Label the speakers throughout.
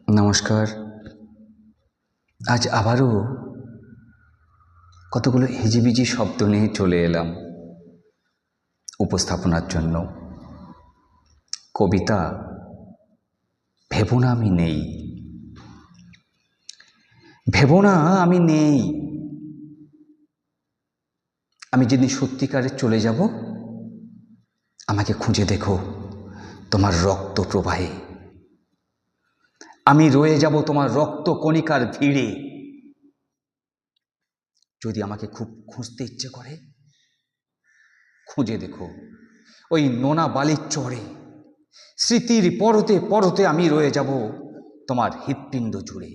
Speaker 1: নমস্কার। আজ আবারও কতগুলো হিজিবিজি শব্দ নিয়ে চলে এলাম উপস্থাপনার জন্য। কবিতা ভেবো না আমি নেই, ভেবো না আমি নেই। আমি যেদিন সত্যিকারে চলে যাব, আমাকে খুঁজে দেখো তোমার রক্ত প্রবাহে। আমি রয়ে যাব তোমার রক্ত কণিকার ভিড়ে। যদি আমাকে খুব খুঁজতে ইচ্ছে করে, খুঁজে দেখো ওই নোনা বালির চরে। স্মৃতির পরতে পরতে আমি রয়ে যাব তোমার হৃৎপিণ্ড জুড়ে।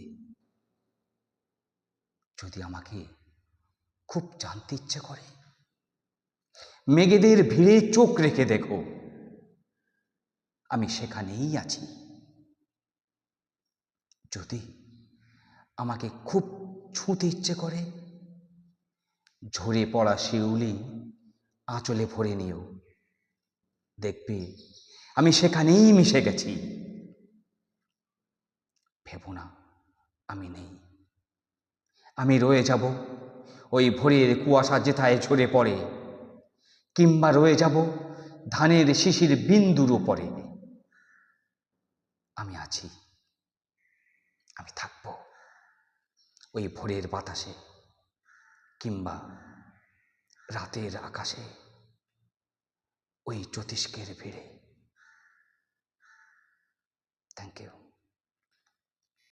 Speaker 1: যদি আমাকে খুব জানতে ইচ্ছে করে, মেঘেদের ভিড়ে চোখ রেখে দেখো, আমি সেখানেই আছি। যদি আমাকে খুব ছুঁতে ইচ্ছে করে, ঝরে পড়া শিউলি আঁচলে ভরে নিও, দেখবে আমি সেখানেই মিশে গেছি। ভেবো না আমি নেই, আমি রয়ে যাব ওই ভোরের কুয়াশা যেথায় ঝরে পড়ে, কিংবা রয়ে যাব ধানের শিশির বিন্দুর উপরে। আমি আছি, আমি থাকব ওই ভোরের বাতাসে, কিংবা রাতের আকাশে, ওই জ্যোতিষ্কের ভিড়ে। Thank you.